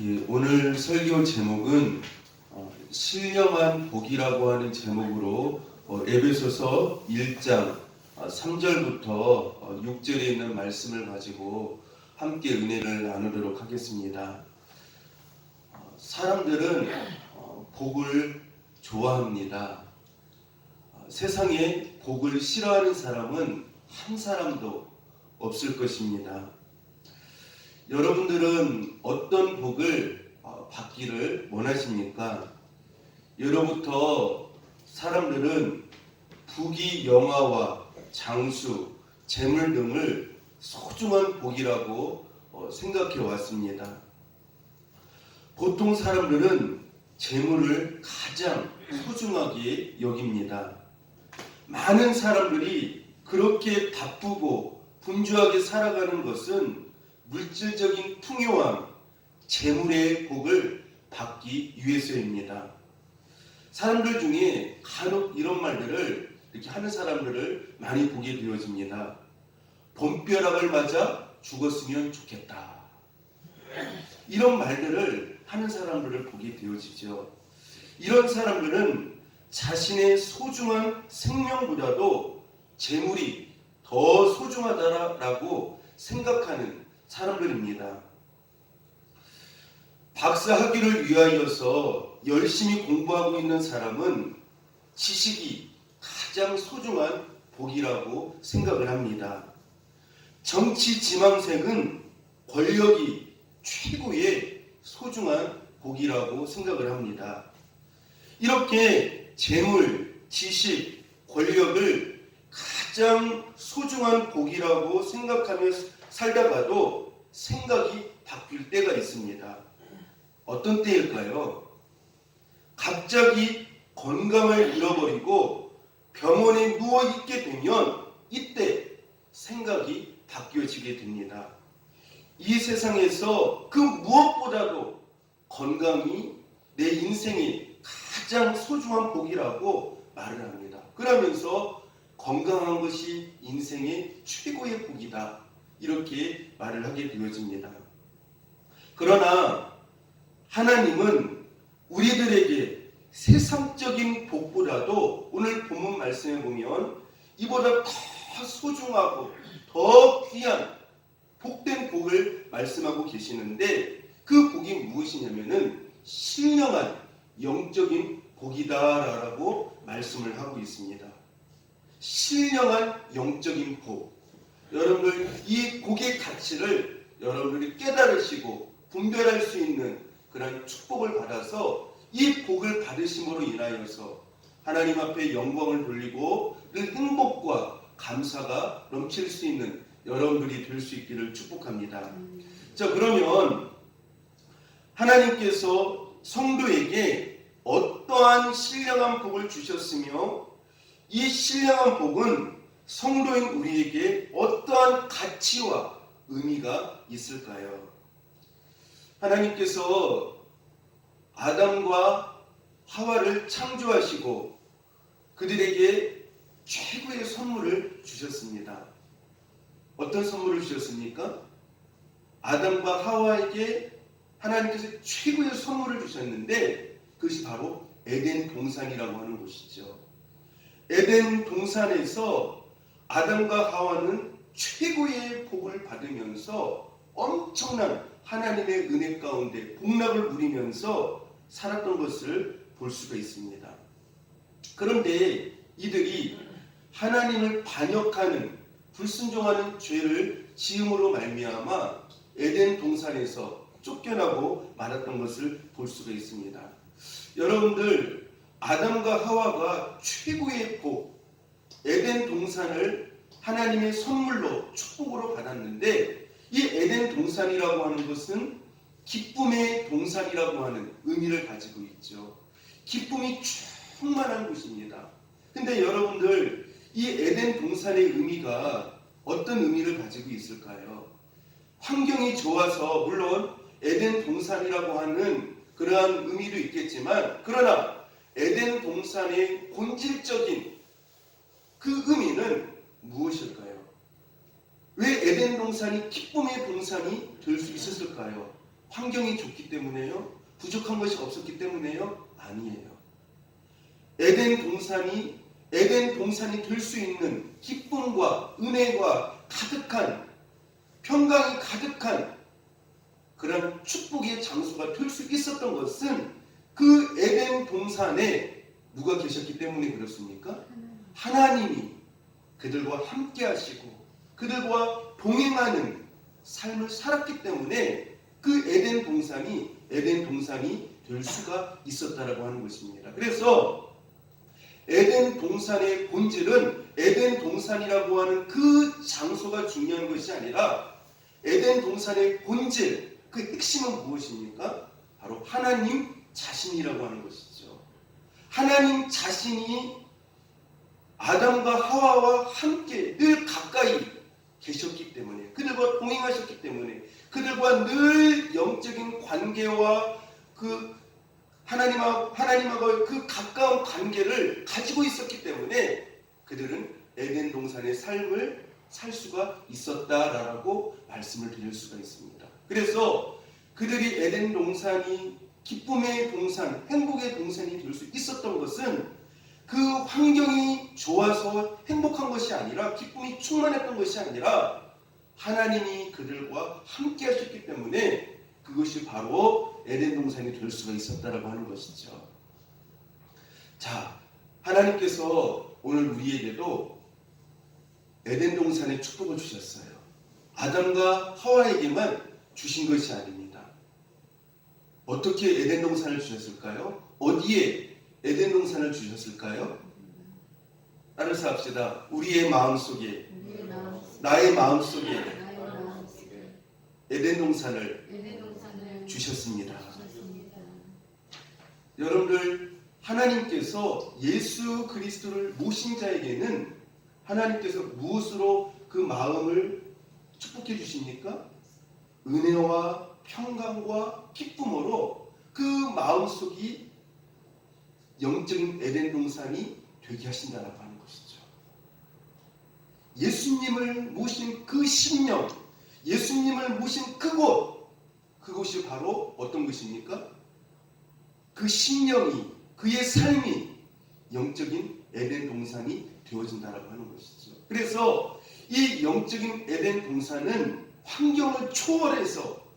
예, 오늘 설교 제목은 신령한 복이라고 하는 제목으로 에베소서 1장 3절부터 6절에 있는 말씀을 가지고 함께 은혜를 나누도록 하겠습니다. 사람들은 복을 좋아합니다. 세상에 복을 싫어하는 사람은 한 사람도 없을 것입니다. 여러분들은 어떤 복을 받기를 원하십니까? 예로부터 사람들은 부귀 영화와 장수, 재물 등을 소중한 복이라고 생각해 왔습니다. 보통 사람들은 재물을 가장 소중하게 여깁니다. 많은 사람들이 그렇게 바쁘고 분주하게 살아가는 것은 물질적인 풍요함, 재물의 복을 받기 위해서입니다. 사람들 중에 간혹 이런 말들을 이렇게 하는 사람들을 많이 보게 되어집니다. 봄벼락을 맞아 죽었으면 좋겠다. 이런 말들을 하는 사람들을 보게 되어지죠. 이런 사람들은 자신의 소중한 생명보다도 재물이 더 소중하다라고 생각하는 사람들입니다. 박사학위를 위하여서 열심히 공부하고 있는 사람은 지식이 가장 소중한 복이라고 생각을 합니다. 정치 지망생은 권력이 최고의 소중한 복이라고 생각을 합니다. 이렇게 재물, 지식, 권력을 가장 소중한 복이라고 생각하며 살다가도 생각이 바뀔 때가 있습니다. 어떤 때일까요? 갑자기 건강을 잃어버리고 병원에 누워있게 되면 이때 생각이 바뀌어지게 됩니다. 이 세상에서 그 무엇보다도 건강이 내 인생의 가장 소중한 복이라고 말을 합니다. 그러면서 건강한 것이 인생의 최고의 복이다. 이렇게 말을 하게 되어집니다. 그러나 하나님은 우리들에게 세상적인 복보다도 오늘 본문 말씀에 보면 이보다 더 소중하고 더 귀한 복된 복을 말씀하고 계시는데 그 복이 무엇이냐면은 신령한 영적인 복이다라고 말씀을 하고 있습니다. 신령한 영적인 복. 여러분들 이 복의 가치를 여러분들이 깨달으시고 분별할 수 있는 그런 축복을 받아서 이 복을 받으심으로 인하여서 하나님 앞에 영광을 돌리고 늘 행복과 감사가 넘칠 수 있는 여러분들이 될 수 있기를 축복합니다. 자, 그러면 하나님께서 성도에게 어떠한 신령한 복을 주셨으며 이 신령한 복은 성도인 우리에게 어떠한 가치와 의미가 있을까요? 하나님께서 아담과 하와를 창조하시고 그들에게 최고의 선물을 주셨습니다. 어떤 선물을 주셨습니까? 아담과 하와에게 하나님께서 최고의 선물을 주셨는데 그것이 바로 에덴 동산이라고 하는 곳이죠. 에덴 동산에서 아담과 하와는 최고의 복을 받으면서 엄청난 하나님의 은혜 가운데 복락을 누리면서 살았던 것을 볼 수가 있습니다. 그런데 이들이 하나님을 반역하는 불순종하는 죄를 지음으로 말미암아 에덴 동산에서 쫓겨나고 말았던 것을 볼 수가 있습니다. 여러분들 아담과 하와가 최고의 복 에덴 동산을 하나님의 선물로 축복으로 받았는데 이 에덴 동산이라고 하는 것은 기쁨의 동산이라고 하는 의미를 가지고 있죠. 기쁨이 충만한 곳입니다. 근데 여러분들 이 에덴 동산의 의미가 어떤 의미를 가지고 있을까요? 환경이 좋아서 물론 에덴 동산이라고 하는 그러한 의미도 있겠지만 그러나 에덴 동산의 본질적인 그 의미는 무엇일까요? 왜 에덴 동산이 기쁨의 동산이 될 수 있었을까요? 환경이 좋기 때문에요? 부족한 것이 없었기 때문에요? 아니에요. 에덴 동산이 될 수 있는 기쁨과 은혜가 가득한, 평강이 가득한 그런 축복의 장소가 될 수 있었던 것은 그 에덴 동산에 누가 계셨기 때문에 그렇습니까? 하나님이 그들과 함께 하시고 그들과 동행하는 삶을 살았기 때문에 그 에덴 동산이 될 수가 있었다라고 하는 것입니다. 그래서 에덴 동산의 본질은 에덴 동산이라고 하는 그 장소가 중요한 것이 아니라 에덴 동산의 본질, 그 핵심은 무엇입니까? 바로 하나님 자신이라고 하는 것이죠. 하나님 자신이 아담과 하와와 함께 늘 가까이 계셨기 때문에, 그들과 동행하셨기 때문에, 그들과 늘 영적인 관계와 그 하나님하고 그 가까운 관계를 가지고 있었기 때문에 그들은 에덴 동산의 삶을 살 수가 있었다라고 말씀을 드릴 수가 있습니다. 그래서 그들이 에덴 동산이 기쁨의 동산, 행복의 동산이 될 수 있었던 것은 그 환경이 좋아서 행복한 것이 아니라, 기쁨이 충만했던 것이 아니라 하나님이 그들과 함께 하셨기 때문에 그것이 바로 에덴 동산이 될 수가 있었다라고 하는 것이죠. 자, 하나님께서 오늘 우리에게도 에덴 동산의 축복을 주셨어요. 아담과 하와에게만 주신 것이 아닙니다. 어떻게 에덴 동산을 주셨을까요? 어디에 에덴 동산을 주셨을까요? 따라서 합시다. 우리의 마음속에, 나의 마음속에 에덴 동산을 주셨습니다. 여러분들, 하나님께서 예수 그리스도를 모신 자에게는 하나님께서 무엇으로 그 마음을 축복해 주십니까? 은혜와 평강과 기쁨으로 그 마음속이 영적인 에덴 동산이 되게 하신다라고 하는 것이죠. 예수님을 모신 그 심령, 예수님을 모신 그곳이 바로 어떤 것입니까? 그 심령이, 그의 삶이 영적인 에덴 동산이 되어진다라고 하는 것이죠. 그래서 이 영적인 에덴 동산은 환경을 초월해서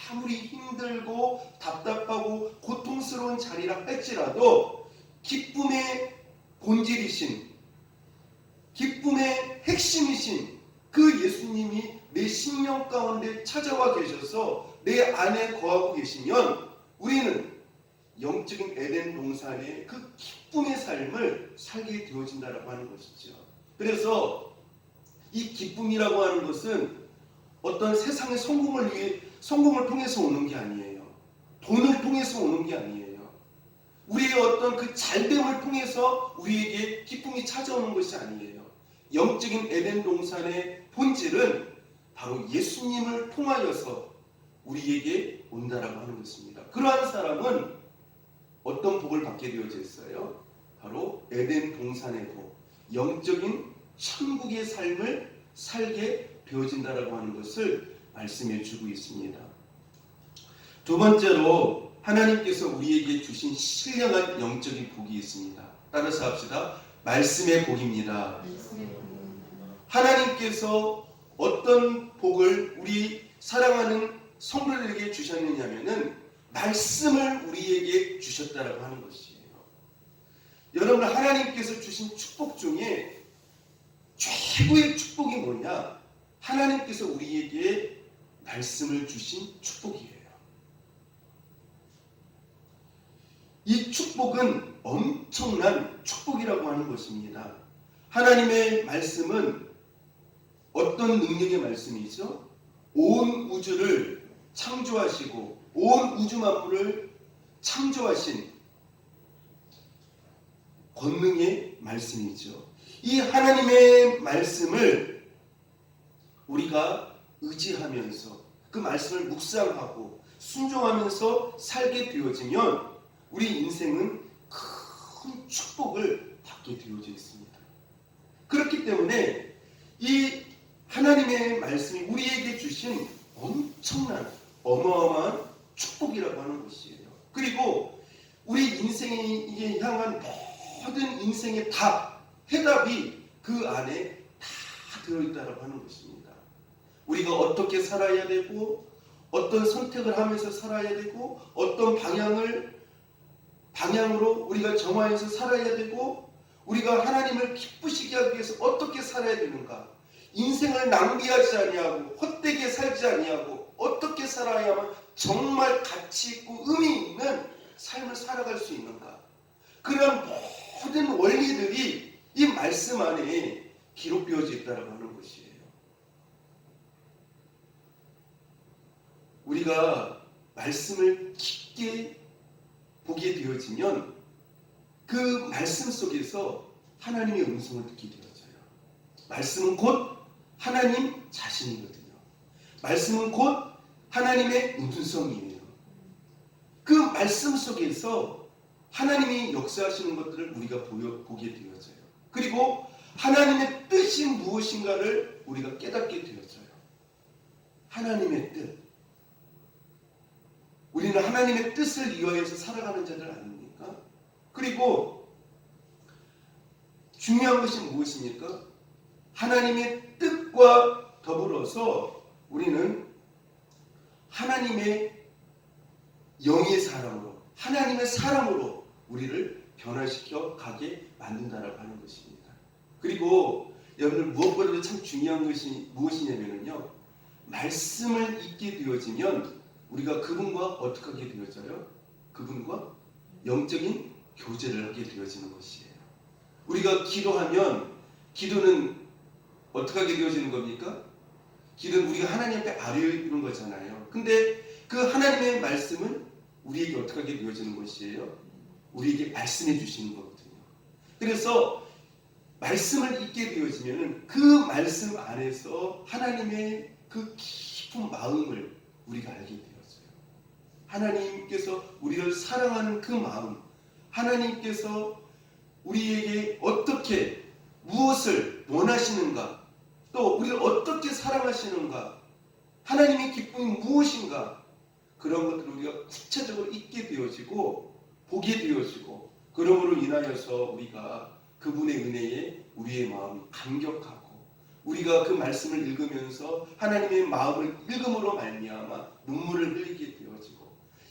아무리 힘들고 답답하고 고통스러운 자리라 할지라도 기쁨의 본질이신, 기쁨의 핵심이신 그 예수님이 내 심령 가운데 찾아와 계셔서 내 안에 거하고 계시면 우리는 영적인 에덴 동산의 그 기쁨의 삶을 살게 되어진다라고 하는 것이죠. 그래서 이 기쁨이라고 하는 것은 어떤 세상의 성공을 통해서 오는 게 아니에요. 돈을 통해서 오는 게 아니에요. 우리의 어떤 그 잘됨을 통해서 우리에게 기쁨이 찾아오는 것이 아니에요. 영적인 에덴 동산의 본질은 바로 예수님을 통하여서 우리에게 온다라고 하는 것입니다. 그러한 사람은 어떤 복을 받게 되어져 있어요? 바로 에덴 동산의 복, 영적인 천국의 삶을 살게 되어진다라고 하는 것을 말씀해 주고 있습니다. 두 번째로 하나님께서 우리에게 주신 신령한 영적인 복이 있습니다. 따라서 합시다. 말씀의 복입니다. 하나님께서 어떤 복을 우리 사랑하는 성도들에게 주셨느냐면은 말씀을 우리에게 주셨다라고 하는 것이에요. 여러분, 하나님께서 주신 축복 중에 최고의 축복이 뭐냐? 하나님께서 우리에게 말씀을 주신 축복이에요. 이 축복은 엄청난 축복이라고 하는 것입니다. 하나님의 말씀은 어떤 능력의 말씀이죠? 온 우주를 창조하시고 온 우주 만물을 창조하신 권능의 말씀이죠. 이 하나님의 말씀을 우리가 의지하면서 그 말씀을 묵상하고 순종하면서 살게 되어지면 우리 인생은 큰 축복을 받게 되어져 있습니다. 그렇기 때문에 이 하나님의 말씀이 우리에게 주신 엄청난 어마어마한 축복이라고 하는 것이에요. 그리고 우리 인생에 향한 모든 인생의 답, 해답이 그 안에 다 들어있다고 하는 것입니다. 우리가 어떻게 살아야 되고 어떤 선택을 하면서 살아야 되고 어떤 방향으로 우리가 정화해서 살아야 되고 우리가 하나님을 기쁘시게 하기 위해서 어떻게 살아야 되는가, 인생을 낭비하지 아니하고 헛되게 살지 아니하고 어떻게 살아야만 정말 가치 있고 의미 있는 삶을 살아갈 수 있는가, 그런 모든 원리들이 이 말씀 안에 기록되어져 있다고 하는 것이에요. 우리가 말씀을 깊게 보게 되어지면 그 말씀 속에서 하나님의 음성을 듣게 되어져요. 말씀은 곧 하나님 자신이거든요. 말씀은 곧 하나님의 음성이에요. 그 말씀 속에서 하나님이 역사하시는 것들을 우리가 보게 되어져요. 그리고 하나님의 뜻이 무엇인가를 우리가 깨닫게 되어져요. 하나님의 뜻. 우리는 하나님의 뜻을 이해해서 살아가는 자들 아닙니까? 그리고 중요한 것이 무엇입니까? 하나님의 뜻과 더불어서 우리는 하나님의 영의 사람으로, 하나님의 사람으로 우리를 변화시켜 가게 만든다라고 하는 것입니다. 그리고 여러분들 무엇보다도 참 중요한 것이 무엇이냐면요, 말씀을 읽게 되어지면 우리가 그분과 어떻게 하게 되어져요? 그분과 영적인 교제를 하게 되어지는 것이에요. 우리가 기도하면 기도는 어떻게 하게 되어지는 겁니까? 기도는 우리가 하나님 앞에 아뢰는 거잖아요. 근데 그 하나님의 말씀은 우리에게 어떻게 하게 되어지는 것이에요? 우리에게 말씀해 주시는 거거든요. 그래서 말씀을 읽게 되어지면 그 말씀 안에서 하나님의 그 깊은 마음을 우리가 알게 돼요. 하나님께서 우리를 사랑하는 그 마음, 하나님께서 우리에게 어떻게 무엇을 원하시는가, 또 우리를 어떻게 사랑하시는가, 하나님의 기쁨이 무엇인가, 그런 것들을 우리가 구체적으로 읽게 되어지고 보게 되어지고, 그러므로 인하여서 우리가 그분의 은혜에 우리의 마음이 감격하고, 우리가 그 말씀을 읽으면서 하나님의 마음을 읽음으로 말미암아 눈물을 흘리게 되어지고,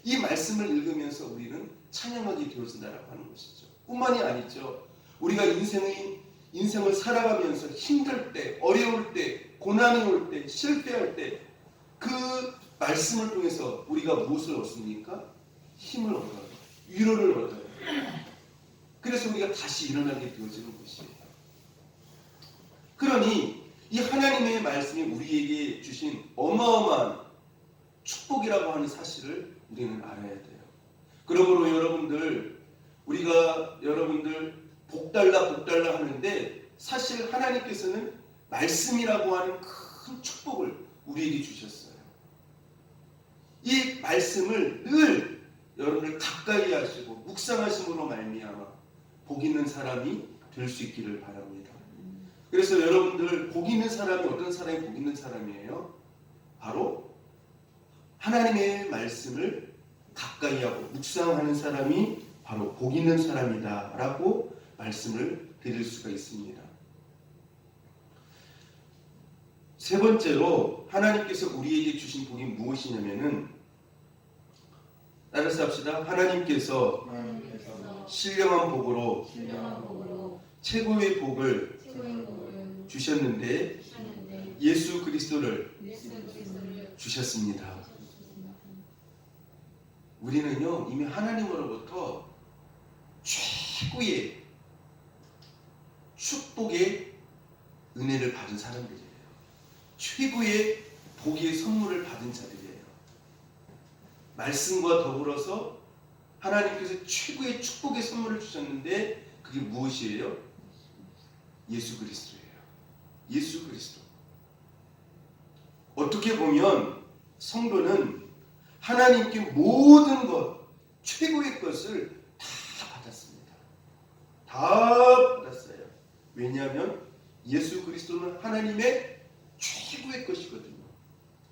이 말씀을 읽으면서 우리는 찬양하게 되어진다라고 하는 것이죠. 뿐만이 아니죠. 우리가 인생을 살아가면서 힘들 때, 어려울 때, 고난이 올 때, 실패할 때 그 말씀을 통해서 우리가 무엇을 얻습니까? 힘을 얻어요. 위로를 얻어요. 그래서 우리가 다시 일어나게 되어지는 것이에요. 그러니 이 하나님의 말씀이 우리에게 주신 어마어마한 축복이라고 하는 사실을 우리는 알아야 돼요. 그러므로 여러분들 복달라 하는데 사실 하나님께서는 말씀이라고 하는 큰 축복을 우리에게 주셨어요. 이 말씀을 늘 여러분들 가까이 하시고 묵상하심으로 말미암아 복 있는 사람이 될 수 있기를 바랍니다. 그래서 여러분들 복 있는 사람이 어떤 사람이 복 있는 사람이에요? 바로 하나님의 말씀을 가까이 하고 묵상하는 사람이 바로 복 있는 사람이다 라고 말씀을 드릴 수가 있습니다. 세 번째로 하나님께서 우리에게 주신 복이 무엇이냐면은, 따라서 합시다. 하나님께서 신령한 복으로 최고의 복을 주셨는데 예수 그리스도를 주셨습니다. 우리는요 이미 하나님으로부터 최고의 축복의 은혜를 받은 사람들이에요. 최고의 복의 선물을 받은 자들이에요. 말씀과 더불어서 하나님께서 최고의 축복의 선물을 주셨는데 그게 무엇이에요? 예수 그리스도예요. 예수 그리스도. 어떻게 보면 성도는 하나님께 모든 것, 최고의 것을 다 받았습니다. 다 받았어요. 왜냐하면 예수 그리스도는 하나님의 최고의 것이거든요.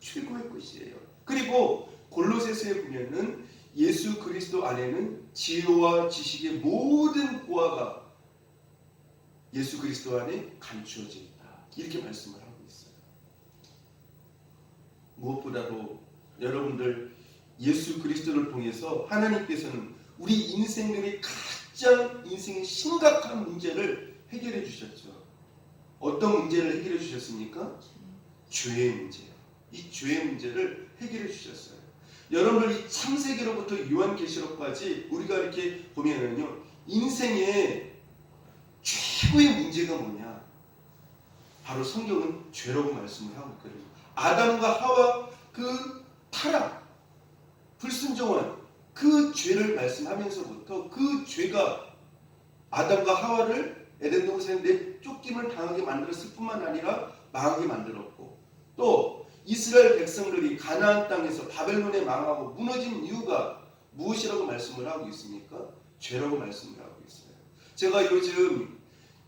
최고의 것이에요. 그리고 골로새서에 보면은 예수 그리스도 안에는 지혜와 지식의 모든 보화가 예수 그리스도 안에 감추어져 있다. 이렇게 말씀을 하고 있어요. 무엇보다도 여러분들 예수 그리스도를 통해서 하나님께서는 우리 인생들의 가장 인생의 심각한 문제를 해결해 주셨죠. 어떤 문제를 해결해 주셨습니까? 죄의 문제요. 이 죄의 문제를 해결해 주셨어요. 여러분들 이 창세기로부터 요한계시록까지 우리가 이렇게 보면은요, 인생의 최고의 문제가 뭐냐? 바로 성경은 죄라고 말씀을 하고 있거든요. 아담과 하와 그 타락, 불순종한 그 죄를 말씀하면서부터 그 죄가 아담과 하와를 에덴 동산에 내쫓김을 당하게 만들었을 뿐만 아니라 망하게 만들었고, 또 이스라엘 백성들이 가나안 땅에서 바벨론에 망하고 무너진 이유가 무엇이라고 말씀을 하고 있습니까? 죄라고 말씀을 하고 있어요. 제가 요즘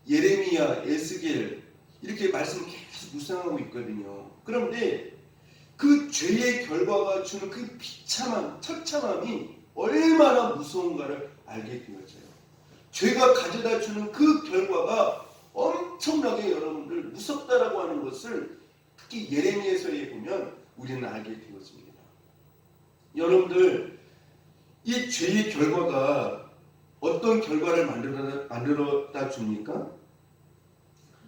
예레미야, 에스겔 이렇게 말씀을 계속 묵상하고 있거든요. 그런데 그 죄의 결과가 주는 그 비참함, 처참함이 얼마나 무서운가를 알게 되어져요. 죄가 가져다 주는 그 결과가 엄청나게 여러분들 무섭다라고 하는 것을 특히 예레미야서에 보면 우리는 알게 되어집니다. 여러분들 이 죄의 결과가 어떤 결과를 만들어다 줍니까?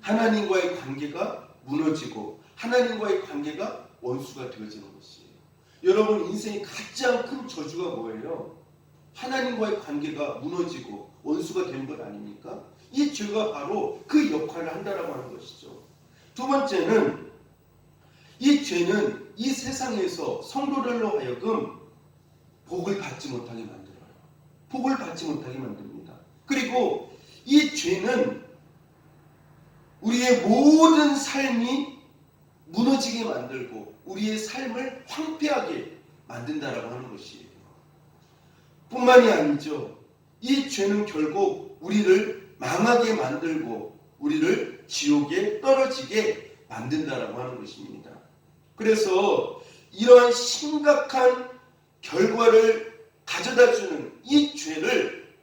하나님과의 관계가 무너지고 하나님과의 관계가 원수가 되어지는 것이에요. 여러분 인생의 가장 큰 저주가 뭐예요? 하나님과의 관계가 무너지고 원수가 되는 것 아닙니까? 이 죄가 바로 그 역할을 한다라고 하는 것이죠. 두 번째는 이 죄는 이 세상에서 성도들로 하여금 복을 받지 못하게 만들어요. 복을 받지 못하게 만듭니다. 그리고 이 죄는 우리의 모든 삶이 무너지게 만들고 우리의 삶을 황폐하게 만든다라고 하는 것이에요. 뿐만이 아니죠. 이 죄는 결국 우리를 망하게 만들고 우리를 지옥에 떨어지게 만든다라고 하는 것입니다. 그래서 이러한 심각한 결과를 가져다주는 이 죄를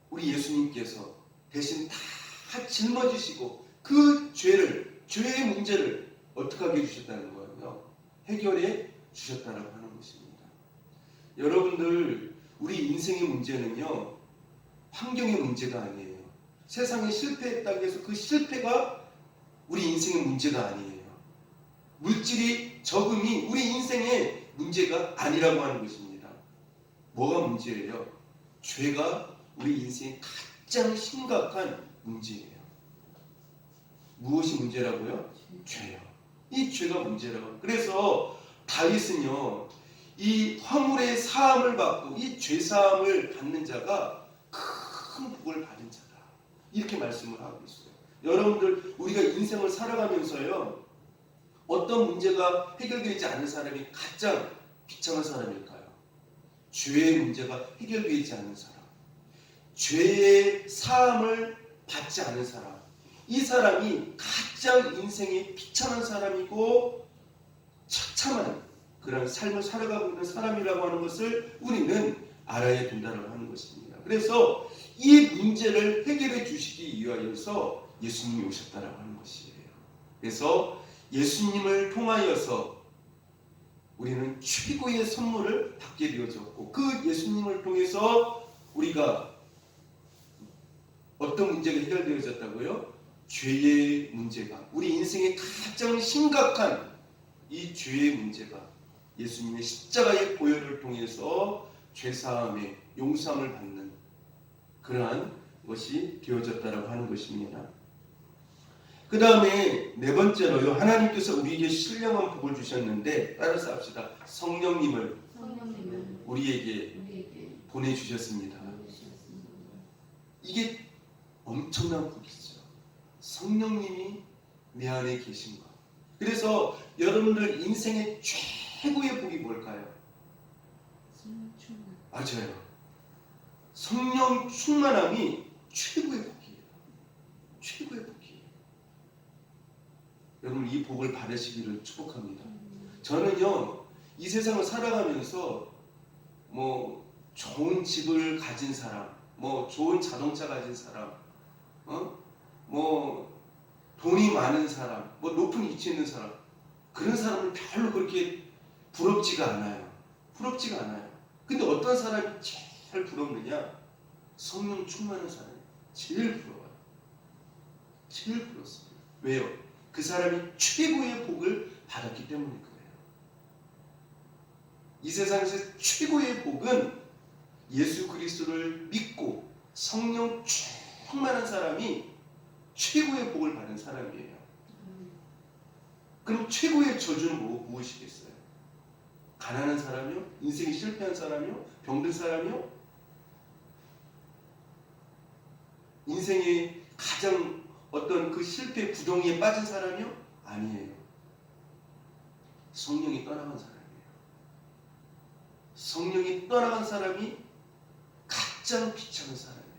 우리 예수님께서 대신 다 짊어지시고 그 죄의 문제를 어떻게 하게 해주셨다는 거예요? 해결해 주셨다라고 하는 것입니다. 여러분들 우리 인생의 문제는요, 환경의 문제가 아니에요. 세상에 실패했다고 해서 그 실패가 우리 인생의 문제가 아니에요. 물질이 적음이 우리 인생의 문제가 아니라고 하는 것입니다. 뭐가 문제예요? 죄가 우리 인생의 가장 심각한 문제예요. 무엇이 문제라고요? 죄요. 이 죄가 문제라고. 그래서 다윗은요, 이 화물의 사함을 받고 이 죄 사함을 받는 자가 큰 복을 받은 자다. 이렇게 말씀을 하고 있어요. 여러분들 우리가 인생을 살아가면서요, 어떤 문제가 해결되지 않은 사람이 가장 비참한 사람일까요? 죄의 문제가 해결되지 않은 사람, 죄의 사함을 받지 않은 사람, 이 사람이 가장 인생이 비참한 사람이고 처참한 그런 삶을 살아가고 있는 사람이라고 하는 것을 우리는 알아야 된다고 하는 것입니다. 그래서 이 문제를 해결해 주시기 위하여서 예수님이 오셨다라고 하는 것이에요. 그래서 예수님을 통하여서 우리는 최고의 선물을 받게 되어졌고, 그 예수님을 통해서 우리가 어떤 문제가 해결되어졌다고요? 죄의 문제가, 우리 인생의 가장 심각한 이 죄의 문제가 예수님의 십자가의 보혈을 통해서 죄사함의 용서함을 받는 그러한 것이 되어졌다라고 하는 것입니다. 그 다음에 네 번째로요, 하나님께서 우리에게 신령한 복을 주셨는데, 따라서 합시다. 성령님을 우리에게 보내주셨습니다. 이게 엄청난 복이죠. 성령님이 내 안에 계신 것. 그래서 여러분들 인생의 최고의 복이 뭘까요? 맞아요. 성령 충만함이 최고의 복이에요. 최고의 복이에요. 여러분 이 복을 받으시기를 축복합니다. 저는요, 이 세상을 살아가면서 뭐 좋은 집을 가진 사람, 뭐 좋은 자동차 가진 사람, 뭐 돈이 많은 사람, 뭐 높은 위치에 있는 사람, 그런 사람을 별로 그렇게 부럽지가 않아요. 부럽지가 않아요. 근데 어떤 사람이 제일 부럽느냐? 성령 충만한 사람이 제일 부러워요. 제일 부럽습니다. 왜요? 그 사람이 최고의 복을 받았기 때문일 거예요. 이 세상에서 최고의 복은 예수 그리스도를 믿고 성령 충만한 사람이 최고의 복을 받은 사람이에요. 그럼 최고의 저주는 무엇이겠어요? 가난한 사람이요? 인생이 실패한 사람이요? 병든 사람이요? 인생의 가장 어떤 그 실패 구덩이에 빠진 사람이요? 아니에요. 성령이 떠나간 사람이에요. 성령이 떠나간 사람이 가장 비참한 사람이에요.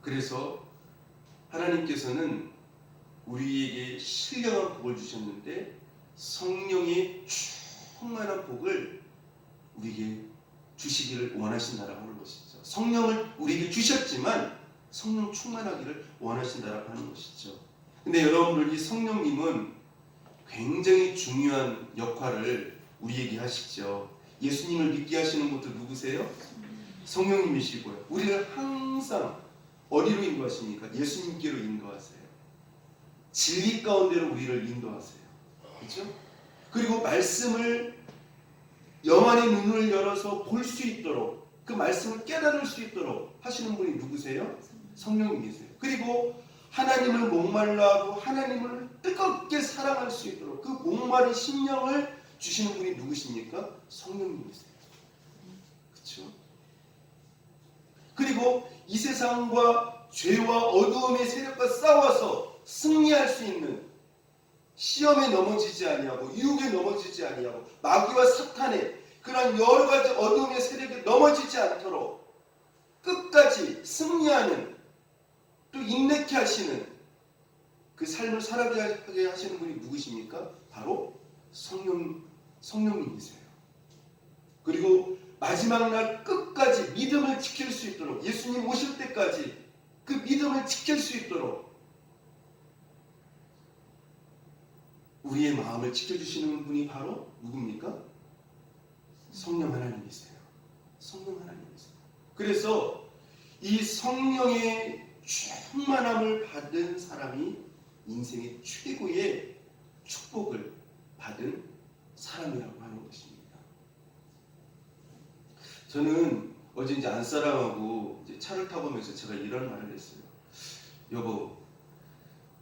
그래서 하나님께서는 우리에게 신령한 복을 주셨는데 성령의 충만한 복을 우리에게 주시기를 원하신다라고 하는 것이죠. 성령을 우리에게 주셨지만 성령 충만하기를 원하신다라고 하는 것이죠. 근데 여러분들, 이 성령님은 굉장히 중요한 역할을 우리에게 하시죠. 예수님을 믿게 하시는 분들 누구세요? 성령님이시고요. 우리를 항상 어디로 인도하십니까? 예수님께로 인도하세요. 진리 가운데로 우리를 인도하세요. 그렇죠? 그리고 말씀을 영안의 눈을 열어서 볼 수 있도록, 그 말씀을 깨달을 수 있도록 하시는 분이 누구세요? 성령님이세요. 그리고 하나님을 목말라하고 하나님을 뜨겁게 사랑할 수 있도록 그 목마른 심령을 주시는 분이 누구십니까? 성령님이세요. 그렇죠? 그리고 이 세상과 죄와 어두움의 세력과 싸워서 승리할 수 있는, 시험에 넘어지지 아니하고 유혹에 넘어지지 아니하고 마귀와 사탄의 그런 여러 가지 어두움의 세력에 넘어지지 않도록 끝까지 승리하는, 또 인내케 하시는 그 삶을 살아가게 하시는 분이 누구십니까? 바로 성령님이세요. 그리고 마지막 날 끝까지 믿음을 지킬 수 있도록, 예수님 오실 때까지 그 믿음을 지킬 수 있도록 우리의 마음을 지켜주시는 분이 바로 누굽니까? 성령 하나님이세요. 성령 하나님이세요. 그래서 이 성령의 충만함을 받은 사람이 인생의 최고의 축복을 받은 사람이라고 하는 것입니다. 저는 어제 이제 안사람하고 이제 차를 타고 오면서 제가 이런 말을 했어요. 여보,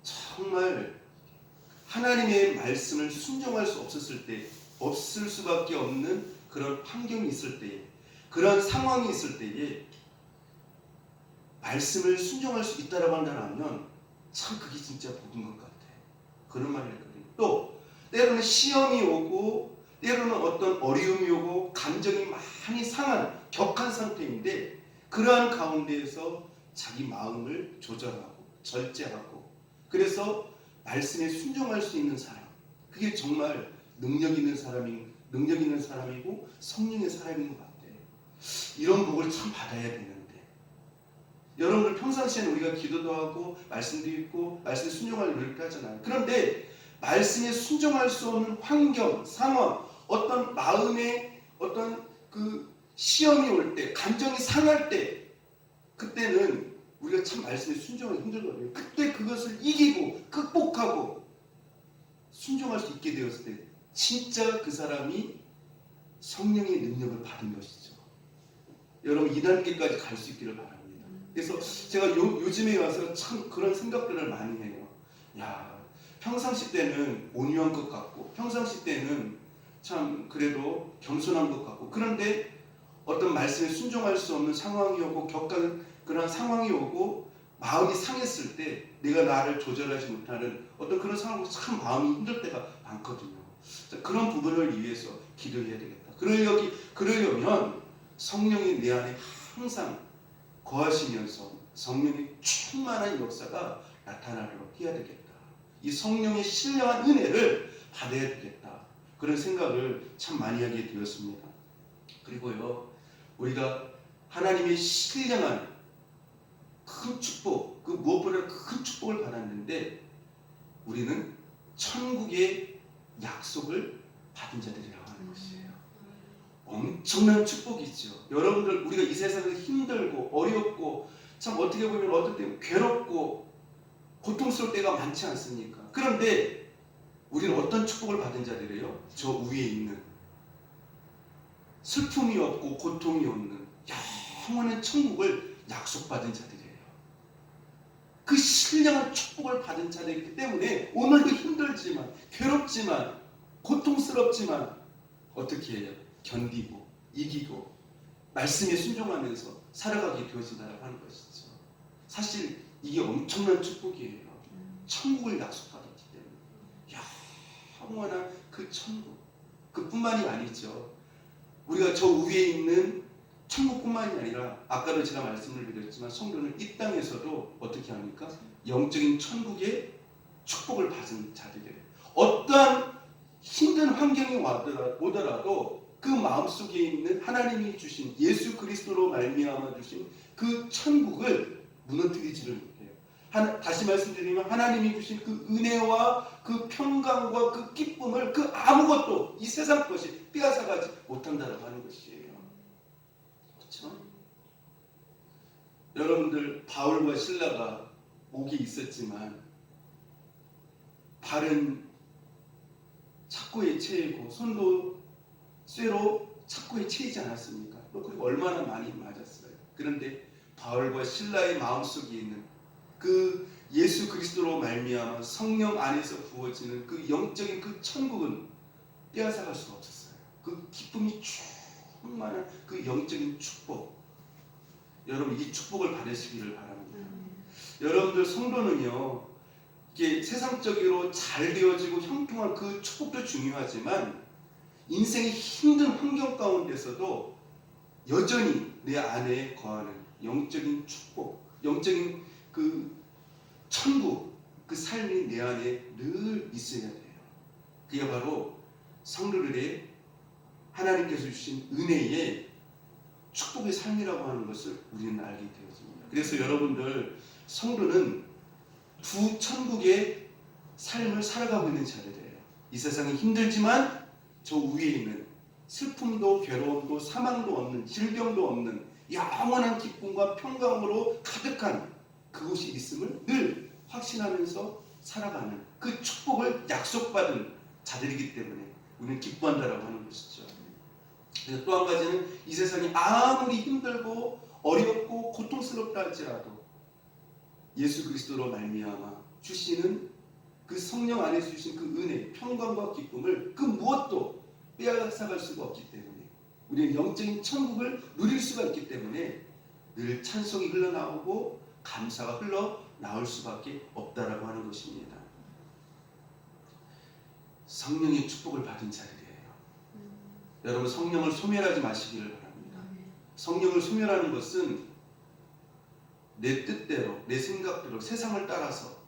정말 하나님의 말씀을 순종할 수 없었을 때, 없을 수밖에 없는 그런 환경이 있을 때에, 그런 상황이 있을 때에 말씀을 순종할 수 있다라고 한다면 참 그게 진짜 복인 것 같아. 그런 말을 했거든요. 또 때로는 시험이 오고, 때로는 어떤 어려움이 오고, 감정이 많이 상한 격한 상태인데 그러한 가운데에서 자기 마음을 조절하고 절제하고, 그래서 말씀에 순종할 수 있는 사람, 그게 정말 능력 있는 사람이고 성령의 사람인 것 같아요. 이런 복을 참 받아야 되는데, 여러분들 평상시에는 우리가 기도도 하고 말씀도 읽고 말씀에 순종할 노력도 하잖아요. 그런데 말씀에 순종할 수 없는 환경, 상황, 어떤 마음에 어떤 그 시험이 올 때, 감정이 상할 때, 그때는 우리가 참 말씀에 순종하기 힘들거든요. 그때 그것을 이기고 극복하고 순종할 수 있게 되었을 때 진짜 그 사람이 성령의 능력을 받은 것이죠. 여러분, 이 단계까지 갈 수 있기를 바랍니다. 그래서 제가 요즘에 와서 참 그런 생각들을 많이 해요. 야, 평상시 때는 온유한 것 같고, 평상시 때는 참 그래도 겸손한 것 같고, 그런데 어떤 말씀에 순종할 수 없는 상황이 오고, 격한 그런 상황이 오고, 마음이 상했을 때 내가 나를 조절하지 못하는 어떤 그런 상황에서 참 마음이 힘들 때가 많거든요. 그런 부분을 위해서 기도해야 되겠다. 그러려면 성령이 내 안에 항상 거하시면서 성령의 충만한 역사가 나타나도록 해야 되겠다. 이 성령의 신령한 은혜를 받아야 되겠다. 그런 생각을 참 많이 하게 되었습니다. 그리고요, 우리가 하나님의 신령한 큰 축복, 그 무엇보다 큰 축복을 받았는데 우리는 천국의 약속을 받은 자들이라고 하는 것이에요. 엄청난 축복이죠. 여러분들, 우리가 이 세상에서 힘들고 어렵고 참 어떻게 보면 어떨 때 괴롭고 고통스러울 때가 많지 않습니까? 그런데 우리는 어떤 축복을 받은 자들이에요? 저 위에 있는 슬픔이 없고 고통이 없는 영원한 천국을 약속받은 자들이에요. 그 신령한 축복을 받은 자들이기 때문에 오늘도 힘들지만 괴롭지만 고통스럽지만 어떻게 해요? 견디고 이기고 말씀에 순종하면서 살아가게 되어진다고 하는 것이죠. 사실 이게 엄청난 축복이에요. 천국을 약속받았기 때문에 영원한 그 천국, 그뿐만이 아니죠. 우리가 저 위에 있는 천국뿐만이 아니라 아까도 제가 말씀을 드렸지만 성도는 이 땅에서도 어떻게 합니까? 영적인 천국의 축복을 받은 자들이에요. 어떠한 힘든 환경이 오더라도 그 마음속에 있는 하나님이 주신 예수 그리스도로 말미암아 주신 그 천국을 무너뜨리지를 못해요. 다시 말씀드리면 하나님이 주신 그 은혜와 그 평강과 그 기쁨을 그 아무것도 이 세상 것이 빼앗아가지 못한다고 하는 것이에요. 그렇죠? 여러분들 바울과 실라가 옥에 있었지만 발은 착고에 채이고 손도 쇠로 착고에 채이지 않았습니까? 또 그리고 얼마나 많이 맞았어요. 그런데 바울과 실라의 마음속에 있는 그 예수 그리스도로 말미암아 성령 안에서 부어지는 그 영적인 그 천국은 빼앗아갈 수가 없었어요. 그 기쁨이 충만한 그 영적인 축복, 여러분 이 축복을 받으시기를 바랍니다. 여러분들 성도는요, 이게 세상적으로 잘 되어지고 형통한 그 축복도 중요하지만 인생의 힘든 환경 가운데서도 여전히 내 안에 거하는 영적인 축복, 영적인 그 천국, 그 삶이 내 안에 늘 있어야 돼요. 그게 바로 성도들의 하나님께서 주신 은혜의 축복의 삶이라고 하는 것을 우리는 알게 되어집니다. 그래서 여러분들 성도는 두 천국의 삶을 살아가고 있는 자들이에요. 이 세상이 힘들지만 저 위에 있는 슬픔도 괴로움도 사망도 없는 질병도 없는 영원한 기쁨과 평강으로 가득한 그곳이 있음을 늘 확신하면서 살아가는 그 축복을 약속받은 자들이기 때문에 우리는 기뻐한다라고 하는 것이죠. 그래서 또 한 가지는 이 세상이 아무리 힘들고 어렵고 고통스럽다 할지라도 예수 그리스도로 말미암아 주시는 그 성령 안에서 주신 그 은혜, 평강과 기쁨을 그 무엇도 빼앗아갈 수가 없기 때문에 우리는 영적인 천국을 누릴 수가 있기 때문에 늘 찬송이 흘러나오고 감사가 흘러나올 수밖에 없다라고 하는 것입니다. 성령의 축복을 받은 자들이에요. 여러분 성령을 소멸하지 마시기를 바랍니다. 성령을 소멸하는 것은 내 뜻대로, 내 생각대로 세상을 따라서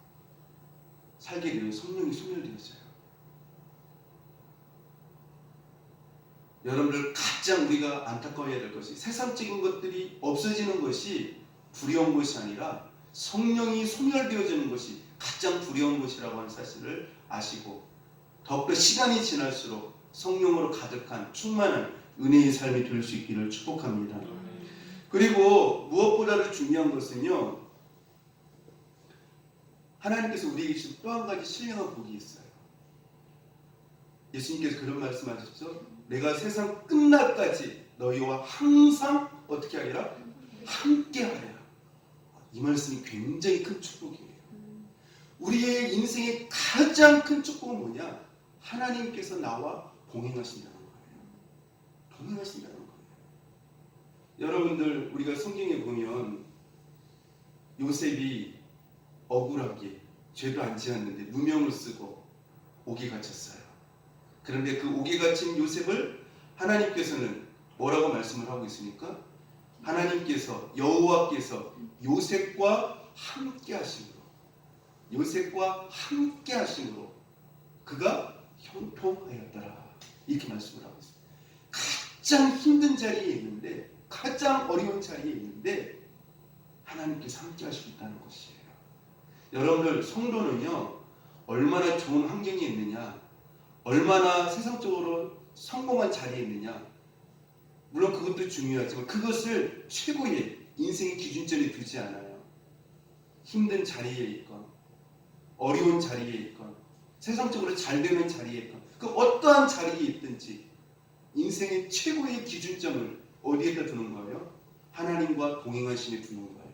살게 되면 성령이 소멸되어져요. 여러분들 가장 우리가 안타까워해야 될 것이 세상적인 것들이 없어지는 것이 두려운 것이 아니라 성령이 소멸되어지는 것이 가장 두려운 것이라고 하는 사실을 아시고 더욱더 시간이 지날수록 성령으로 가득한 충만한 은혜의 삶이 될 수 있기를 축복합니다. 그리고 무엇보다도 중요한 것은요, 하나님께서 우리에게 주신 또 한 가지 신령한 복이 있어요. 예수님께서 그런 말씀하셨죠. 내가 세상 끝날까지 너희와 항상 어떻게 하리라? 함께 하리라. 이 말씀이 굉장히 큰 축복이에요. 우리의 인생의 가장 큰 축복은 뭐냐? 하나님께서 나와 동행하신다는 거예요. 동행하신다는 거예요. 여러분들 우리가 성경에 보면 요셉이 억울하게 죄도 안 지었는데 누명을 쓰고 옥에 갇혔어요. 그런데 그 옥에 갇힌 요셉을 하나님께서는 뭐라고 말씀을 하고 있습니까? 하나님께서 여호와께서 요셉과 함께 하심으로 요셉과 함께 하심으로 그가 형통하였더라. 이렇게 말씀을 하고 있습니다. 가장 힘든 자리에 있는데, 가장 어려운 자리에 있는데 하나님께서 함께 하시고 있다는 것이에요. 여러분들, 성도는요, 얼마나 좋은 환경에 있느냐, 얼마나 세상적으로 성공한 자리에 있느냐, 물론 그것도 중요하지만 그것을 최고의 인생의 기준점에 두지 않아요. 힘든 자리에 있건 어려운 자리에 있건 세상적으로 잘 되는 자리에 있건 그 어떠한 자리에 있든지 인생의 최고의 기준점을 어디에다 두는 거예요? 하나님과 동행하심에 두는 거예요.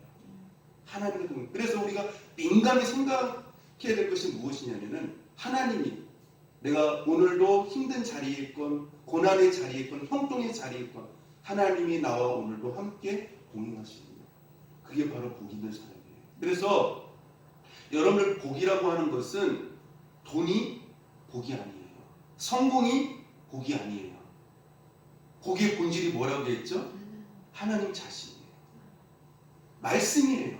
하나님과 동행. 그래서 우리가 민감히 생각해야 될 것이 무엇이냐면은, 하나님이 내가 오늘도 힘든 자리에 있건 고난의 자리에 있건 형통의 자리에 있건 하나님이 나와 오늘도 함께 동행하시는 거예요. 그게 바로 복 있는 사람이에요. 그래서 여러분들, 복이라고 하는 것은 돈이 복이 아니에요. 성공이 복이 아니에요. 복의 본질이 뭐라고 했죠? 하나님 자신이에요. 말씀이에요.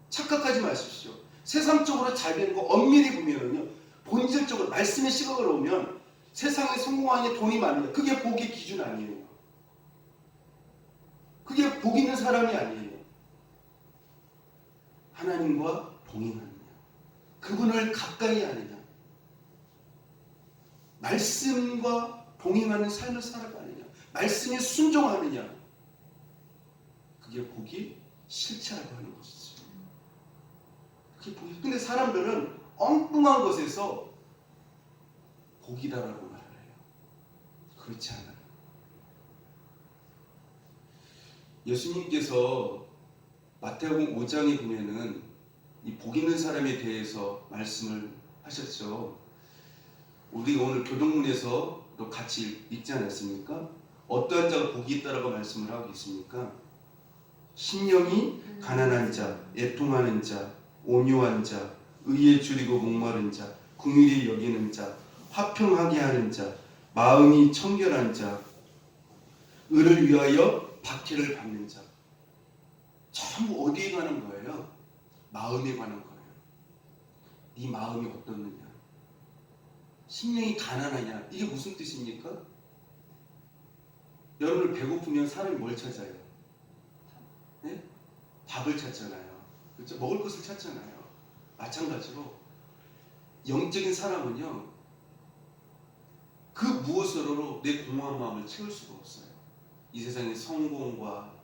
착각하지 마십시오. 세상적으로 잘 되는 거 엄밀히 보면은요, 본질적으로 말씀의 시각으로 오면 세상에 성공하는 돈이 많으냐, 그게 복의 기준 아니에요. 그게 복 있는 사람이 아니에요. 하나님과 동행하느냐, 그분을 가까이 하느냐, 말씀과 동행하는 삶을 살아가느냐, 말씀에 순종하느냐, 그게 복이 실체라고 하는 것이죠. 그게 복이. 근데 사람들은 엉뚱한 것에서 복이다라고 말을 해요. 그렇지 않아요. 예수님께서 마태복음 5장에 보면은 이 복 있는 사람에 대해서 말씀을 하셨죠. 우리가 오늘 교동문에서 또 같이 읽지 않았습니까? 어떠한 자가 복이 있다라고 말씀을 하고 있습니까? 심령이 가난한 자, 애통하는 자, 온유한 자, 의에 줄이고 목마른 자, 긍휼히 여기는 자, 화평하게 하는 자, 마음이 청결한 자, 의를 위하여 박해를 받는 자. 전부 어디에 관한 거예요? 마음에 관한 거예요. 네 마음이 어떻느냐? 심령이 가난하냐? 이게 무슨 뜻입니까? 여러분, 배고프면 사람이 뭘 찾아요? 네? 밥을 찾잖아요. 그렇죠? 먹을 것을 찾잖아요. 마찬가지로 영적인 사람은요, 그 무엇으로도 내 공허한 마음을 채울 수가 없어요. 이 세상의 성공과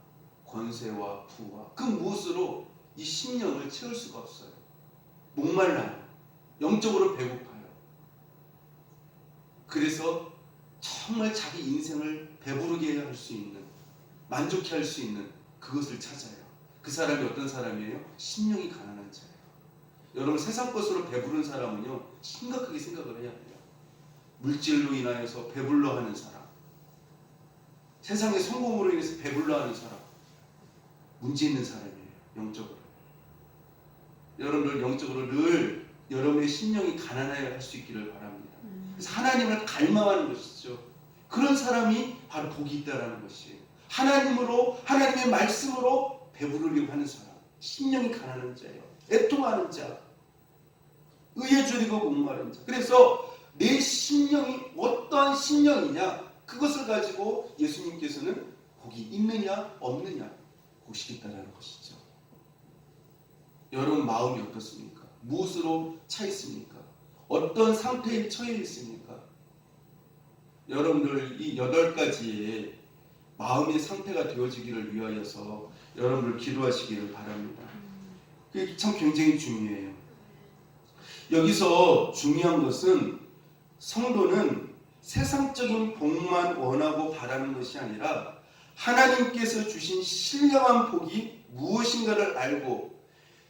권세와 부와 그 무엇으로 이 심령을 채울 수가 없어요. 목말라요. 영적으로 배고파요. 그래서 정말 자기 인생을 배부르게 할 수 있는, 만족해 할 수 있는 그것을 찾아요. 그 사람이 어떤 사람이에요? 심령이 가난한 자예요. 여러분, 세상 것으로 배부른 사람은요, 심각하게 생각을 해야 돼요. 물질로 인하여서 배불러 하는 사람, 세상의 성공으로 인해서 배불러 하는 사람, 문제 있는 사람이에요. 영적으로. 여러분들, 영적으로 늘 여러분의 심령이 가난하여 할 수 있기를 바랍니다. 그래서 하나님을 갈망하는 것이죠. 그런 사람이 바로 복이 있다라는 것이에요. 하나님으로, 하나님의 말씀으로 배부르려고 하는 사람, 심령이 가난한 자예요. 애통하는 자, 의에 줄이고 목마른 자. 그래서 내 심령이 어떠한 심령이냐, 그것을 가지고 예수님께서는 복이 있느냐 없느냐 보시겠다라는 것이죠. 여러분, 마음이 어떻습니까? 무엇으로 차 있습니까? 어떤 상태에 처해 있습니까? 여러분들, 이 8가지의 마음의 상태가 되어지기를 위하여서 여러분들 기도하시기를 바랍니다. 그게 참 굉장히 중요해요. 여기서 중요한 것은, 성도는 세상적인 복만 원하고 바라는 것이 아니라 하나님께서 주신 신령한 복이 무엇인가를 알고,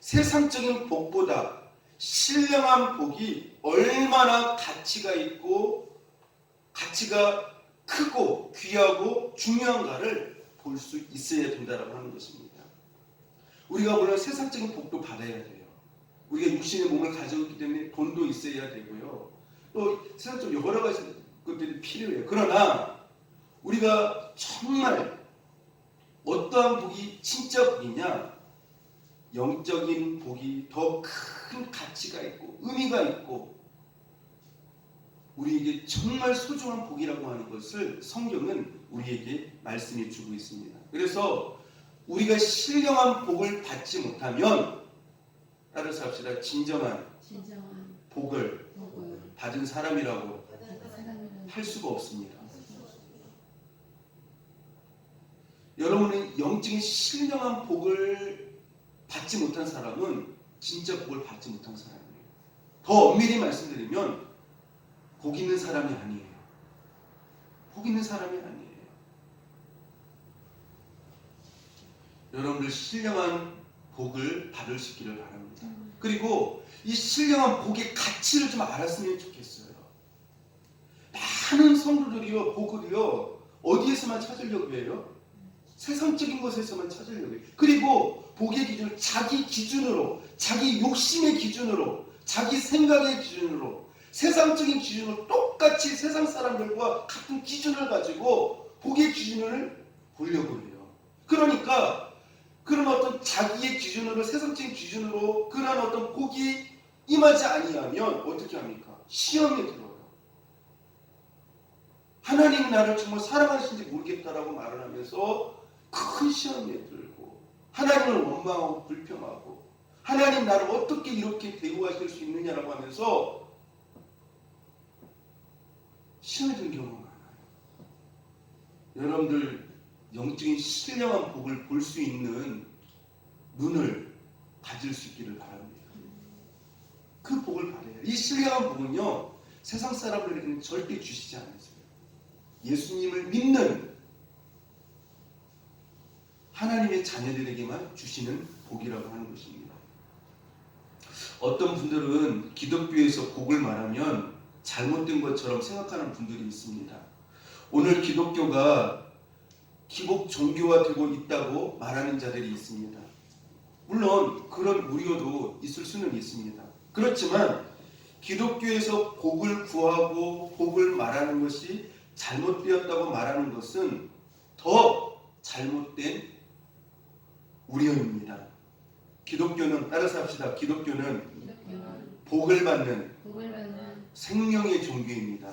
세상적인 복보다 신령한 복이 얼마나 가치가 있고 가치가 크고 귀하고 중요한가를 볼 수 있어야 된다고 하는 것입니다. 우리가 물론 세상적인 복도 받아야 돼요. 우리가 육신의 몸을 가지고 있기 때문에 돈도 있어야 되고요. 또 세상적으로 여러 가지 것들이 필요해요. 그러나 우리가 정말 어떠한 복이 진짜 복이냐, 영적인 복이 더 큰 가치가 있고 의미가 있고 우리에게 정말 소중한 복이라고 하는 것을 성경은 우리에게 말씀해 주고 있습니다. 그래서 우리가 신령한 복을 받지 못하면 따라서 합시다. 진정한 복을 받은 사람이라고 할 수가 없습니다. 여러분은 영적인 신령한 복을 받지 못한 사람은 진짜 복을 받지 못한 사람이에요. 더 엄밀히 말씀드리면 복 있는 사람이 아니에요. 복 있는 사람이 아니에요. 여러분들 신령한 복을 받을 수 있기를 바랍니다. 그리고 이 신령한 복의 가치를 좀 알았으면 좋겠어요. 많은 성도들이요, 복을요, 어디에서만 찾으려고 해요? 세상적인 것에서만 찾으려고 해요. 그리고 복의 기준을 자기 기준으로, 자기 욕심의 기준으로, 자기 생각의 기준으로, 세상적인 기준으로 똑같이 세상 사람들과 같은 기준을 가지고 복의 기준을 보려고 해요. 그러니까 그런 어떤 자기의 기준으로, 세상적인 기준으로 그런 어떤 복이 임하지 아니하면 어떻게 합니까? 시험에 들어요. 하나님이 나를 정말 사랑하시는지 모르겠다라고 말을 하면서 큰 시험에 들고 하나님을 원망하고 불평하고 하나님 나를 어떻게 이렇게 대우하실 수 있느냐라고 하면서 시험에 든 경우가 많아요. 여러분들 영적인 신령한 복을 볼 수 있는 눈을 가질 수 있기를 바랍니다. 그 복을 바라요. 이 신령한 복은요, 세상 사람들에게는 절대 주시지 않으세요. 예수님을 믿는 하나님의 자녀들에게만 주시는 복이라고 하는 것입니다. 어떤 분들은 기독교에서 복을 말하면 잘못된 것처럼 생각하는 분들이 있습니다. 오늘 기독교가 기복 종교화되고 있다고 말하는 자들이 있습니다. 물론 그런 우려도 있을 수는 있습니다. 그렇지만 기독교에서 복을 구하고 복을 말하는 것이 잘못되었다고 말하는 것은 더 잘못된 우려입니다. 기독교는 따라서 합시다. 기독교는 복을 받는 생명의 종교입니다.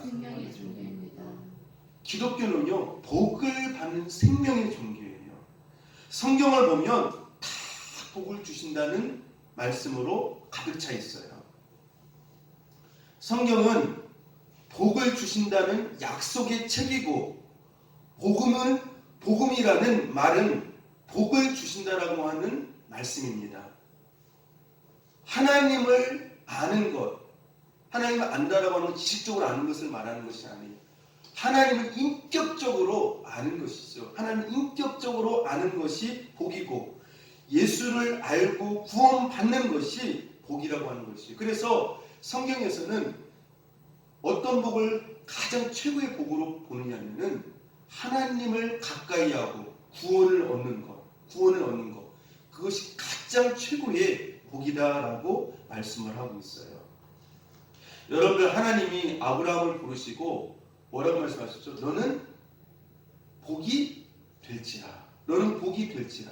기독교는요, 복을 받는 생명의 종교예요. 성경을 보면 다 복을 주신다는 말씀으로 가득 차 있어요. 성경은 복을 주신다는 약속의 책이고, 복음이라는 말은 복을 주신다라고 하는 말씀입니다. 하나님을 아는 것, 하나님을 안다라고 하는 건 지식적으로 아는 것을 말하는 것이 아니에요. 하나님을 인격적으로 아는 것이죠. 하나님을 인격적으로 아는 것이 복이고, 예수를 알고 구원받는 것이 복이라고 하는 것이에요. 그래서 성경에서는 어떤 복을 가장 최고의 복으로 보느냐면은 하나님을 가까이 하고 구원을 얻는 것, 그것이 가장 최고의 복이다라고 말씀을 하고 있어요. 여러분들, 하나님이 아브라함을 부르시고 뭐라고 말씀하셨죠? 너는 복이 될지라. 너는 복이 될지라.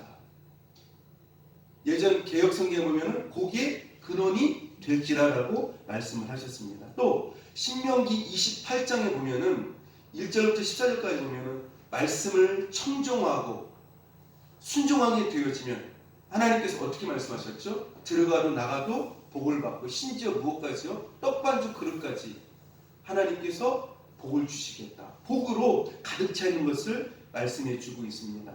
예전 개역 성경에 보면은 복의 근원이 될지라라고 말씀을 하셨습니다. 또 신명기 28장에 보면은 1절부터 14절까지 보면은 말씀을 청종하고 순종하게 되어지면 하나님께서 어떻게 말씀하셨죠? 들어가도 나가도 복을 받고, 심지어 무엇까지요? 떡반죽 그릇까지 하나님께서 복을 주시겠다. 복으로 가득 차 있는 것을 말씀해 주고 있습니다.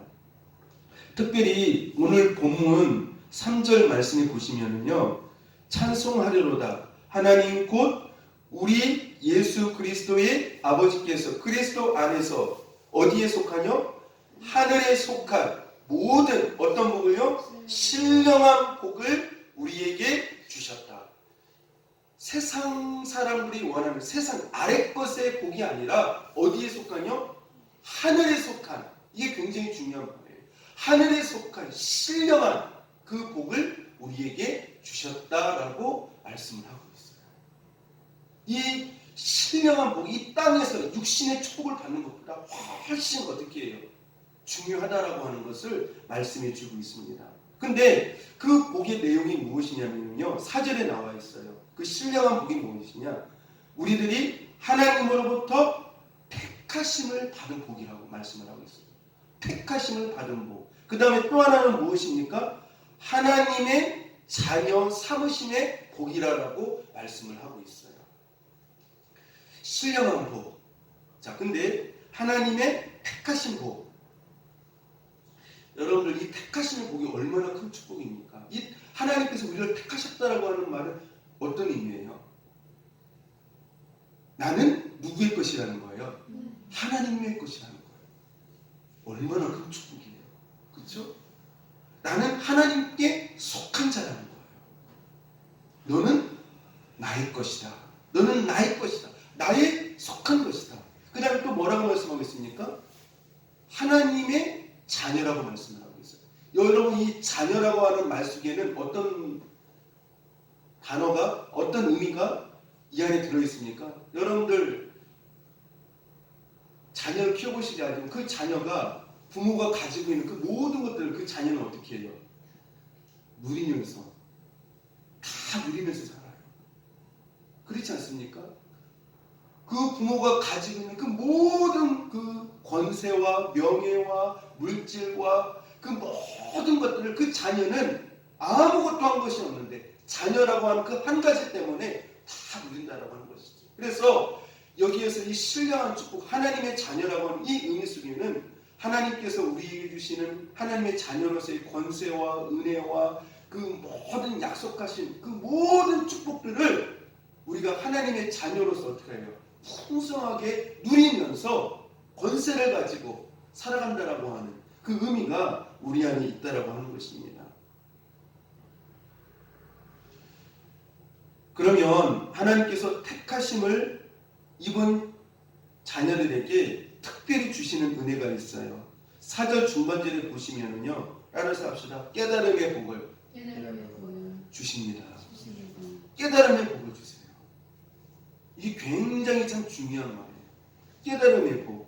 특별히 오늘 본문 3절 말씀에 보시면은요, 찬송하려로다. 하나님 곧 우리 예수 그리스도의 아버지께서 그리스도 안에서 어디에 속하뇨? 하늘에 속한 모든 어떤 복을요? 신령한 복을 우리에게 주셨다. 세상 사람들이 원하는 세상 아래 것의 복이 아니라 어디에 속하뇨? 하늘에 속한, 이게 굉장히 중요한 거예요. 하늘에 속한 신령한 그 복을 우리에게 주셨다라고 말씀을 하고 있어요. 이 신령한 복이 이 땅에서 육신의 축복을 받는 것보다 훨씬 어떻게 해요? 중요하다라고 하는 것을 말씀해 주고 있습니다. 근데 그 복의 내용이 무엇이냐면요. 4절에 나와 있어요. 그 신령한 복이 무엇이냐? 우리들이 하나님으로부터 택하심을 받은 복이라고 말씀을 하고 있어요. 택하심을 받은 복. 그 다음에 또 하나는 무엇입니까? 하나님의 자녀 삼으심의 복이라고 말씀을 하고 있어요. 신령한 복. 자, 근데 하나님의 택하신 복. 여러분들 이 택하심의 복이 얼마나 큰 축복입니까? 이 하나님께서 우리를 택하셨다라고 하는 말은 어떤 의미예요? 나는 누구의 것이라는 거예요? 하나님의 것이라는 거예요. 얼마나 큰 축복이에요. 그렇죠? 나는 하나님께 속한 자라는 거예요. 너는 나의 것이다. 너는 나의 것이다. 나의 속한 것이다. 그 다음에 또 뭐라고 말씀하고 있습니까? 하나님의 자녀라고 말씀을 하고 있어요. 여러분 이 자녀라고 하는 말 속에는 어떤 단어가 어떤 의미가 이 안에 들어있습니까? 여러분들 자녀를 키워보시지 않으면 그 자녀가 부모가 가지고 있는 그 모든 것들을 그 자녀는 어떻게 해요? 누리면서 다 누리면서 살아요. 그렇지 않습니까? 그 부모가 가지고 있는 그 모든 그 권세와 명예와 물질과 그 모든 것들을 그 자녀는 아무것도 한 것이 없는데 자녀라고 하는 그 한 가지 때문에 다 누린다라고 하는 것이죠. 그래서 여기에서 이 신령한 축복 하나님의 자녀라고 하는 이 의미 속에는 하나님께서 우리에게 주시는 하나님의 자녀로서의 권세와 은혜와 그 모든 약속하신 그 모든 축복들을 우리가 하나님의 자녀로서 어떻게 해요? 풍성하게 누리면서 권세를 가지고 살아간다라고 하는 그 의미가 우리 안에 있다라고 하는 것입니다. 그러면 하나님께서 택하심을 입은 자녀들에게 특별히 주시는 은혜가 있어요. 4절 중반절에 보시면은요. 따라서 합시다. 깨달음의 복을 주십니다. 깨달음의 복을 주세요. 이게 굉장히 참 중요한 말이에요. 깨달음의 복.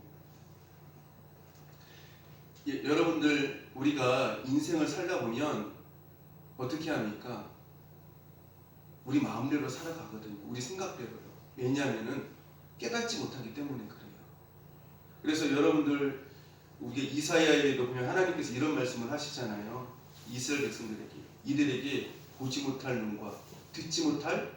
여러분들 우리가 인생을 살다 보면 어떻게 합니까? 우리 마음대로 살아가거든요. 우리 생각대로요. 왜냐하면은 깨닫지 못하기 때문에 그래요. 그래서 여러분들 우리 이사야에도 보면 하나님께서 이런 말씀을 하시잖아요. 이스라엘 백성들에게 이들에게 보지 못할 눈과 듣지 못할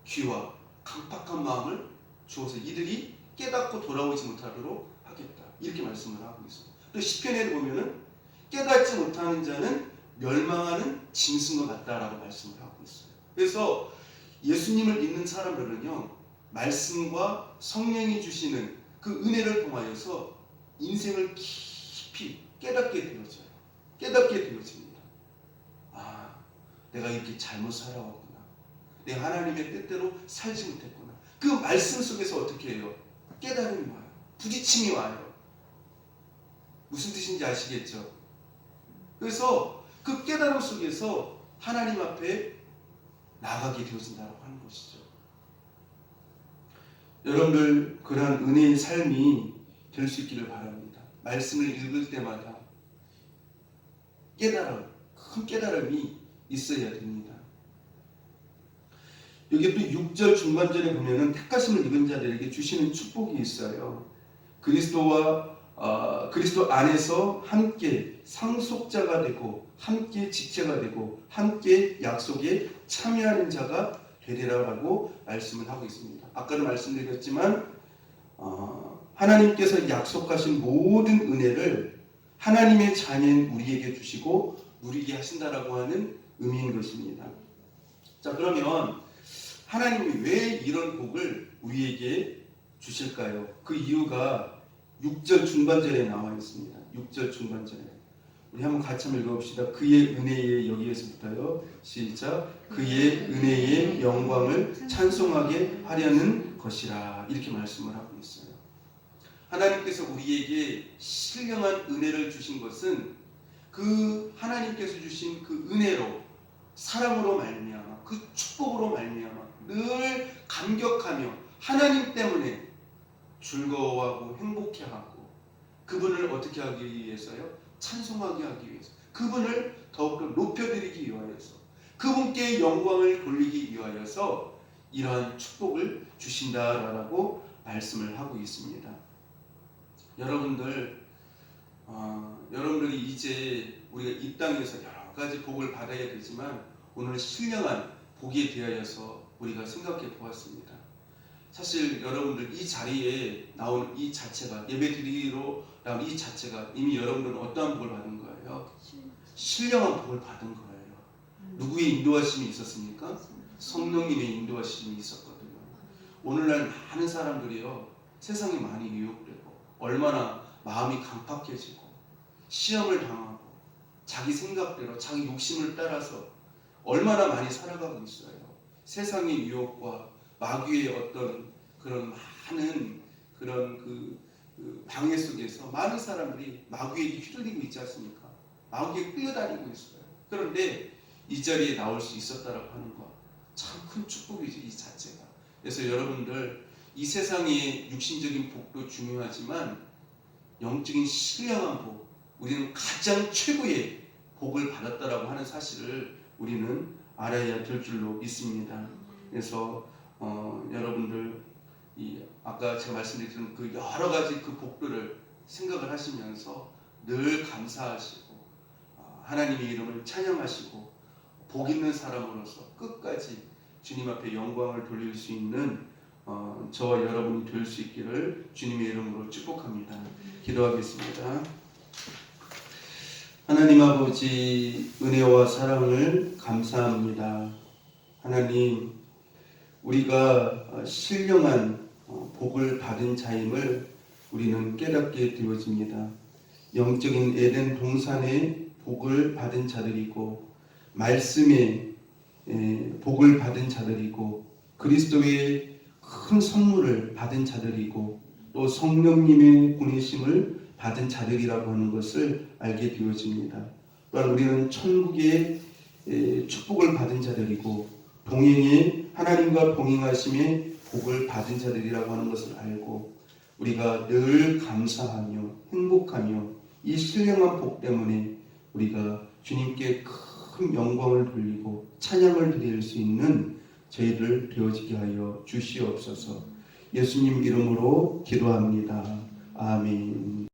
귀와 강팍한 마음을 주어서 이들이 깨닫고 돌아오지 못하도록 하겠다. 이렇게 말씀을 하고 있어요. 또 시편에 보면은 깨닫지 못하는 자는 멸망하는 짐승과 같다라고 말씀을 하고 있어요. 그래서 예수님을 믿는 사람들은요, 말씀과 성령이 주시는 그 은혜를 통하여서 인생을 깊이 깨닫게 되어져요. 깨닫게 되어집니다. 아, 내가 이렇게 잘못 살아왔구나. 내가 하나님의 뜻대로 살지 못했구나. 그 말씀 속에서 어떻게 해요? 깨달음이 와요. 부딪힘이 와요. 무슨 뜻인지 아시겠죠? 그래서 그 깨달음 속에서 하나님 앞에 나가게 되어진다고 하는 것이죠. 여러분들 그러한 은혜의 삶이 될 수 있기를 바랍니다. 말씀을 읽을 때마다 깨달음, 큰 깨달음이 있어야 됩니다. 여기 또 6절 중반절에 보면은 택하심을 입은 자들에게 주시는 축복이 있어요. 그리스도 안에서 함께 상속자가 되고 함께 직제가 되고 함께 약속에 참여하는 자가 되리라고 말씀을 하고 있습니다. 아까도 말씀드렸지만 하나님께서 약속하신 모든 은혜를 하나님의 자녀인 우리에게 주시고 누리게 하신다라고 하는 의미인 것입니다. 자, 그러면 하나님이 왜 이런 복을 우리에게 주실까요? 그 이유가 6절 중반절에 나와 있습니다. 6절 중반절에 우리 한번 같이 한번 읽어봅시다. 그의 은혜에 여기에서부터요. 시작. 그의 은혜의 영광을 찬송하게 하려는 것이라. 이렇게 말씀을 하고 있어요. 하나님께서 우리에게 신령한 은혜를 주신 것은 그 하나님께서 주신 그 은혜로 사랑으로 말미암아 그 축복으로 말미암아 늘 감격하며 하나님 때문에 즐거워하고 행복해하고 그분을 어떻게 하기 위해서요? 찬송하게 하기 위해서 그분을 더욱더 높여드리기 위하여서 그분께 영광을 돌리기 위하여서 이러한 축복을 주신다라고 말씀을 하고 있습니다. 여러분들이 이제 우리가 이 땅에서 여러 가지 복을 받아야 되지만 오늘 신령한 복에 대하여서 우리가 생각해 보았습니다. 사실 여러분들 이 자리에 나온 이 자체가 예배드리러 나온 이 자체가 이미 여러분들은 어떠한 복을 받은 거예요? 신령한 복을 받은 거예요. 누구의 인도하심이 있었습니까? 성령님의 인도하심이 있었거든요. 오늘날 많은 사람들이요 세상에 많이 유혹되고 얼마나 마음이 강팍해지고 시험을 당하고 자기 생각대로 자기 욕심을 따라서 얼마나 많이 살아가고 있어요. 세상의 유혹과 마귀의 어떤 그런 많은 그런 그 방해 속에서 많은 사람들이 마귀에게 휘둘리고 있지 않습니까? 마귀에 끌려다니고 있어요. 그런데 이 자리에 나올 수 있었다라고 하는 것 참 큰 축복이죠, 이 자체가. 그래서 여러분들 이 세상의 육신적인 복도 중요하지만 영적인 신령한 복, 우리는 가장 최고의 복을 받았다라고 하는 사실을 우리는 알아야 될 줄로 믿습니다. 그래서 여러분들 아까 제가 말씀드린 그 여러 가지 그 복들을 생각을 하시면서 늘 감사하시고 하나님의 이름을 찬양하시고 복 있는 사람으로서 끝까지 주님 앞에 영광을 돌릴 수 있는 저와 여러분이 될 수 있기를 주님의 이름으로 축복합니다. 기도하겠습니다. 하나님 아버지 은혜와 사랑을 감사합니다. 하나님 우리가 신령한 복을 받은 자임을 우리는 깨닫게 되어집니다. 영적인 에덴 동산의 복을 받은 자들이고 말씀의 복을 받은 자들이고 그리스도의 큰 선물을 받은 자들이고 또 성령님의 보내심을 받은 자들이라고 하는 것을 알게 되어집니다. 또한 우리는 천국의 축복을 받은 자들이고 동행의 하나님과 동행하심의 복을 받은 자들이라고 하는 것을 알고 우리가 늘 감사하며 행복하며 이 신령한 복 때문에 우리가 주님께 큰 영광을 돌리고 찬양을 드릴 수 있는 저희들 되어지게 하여 주시옵소서. 예수님 이름으로 기도합니다. 아멘.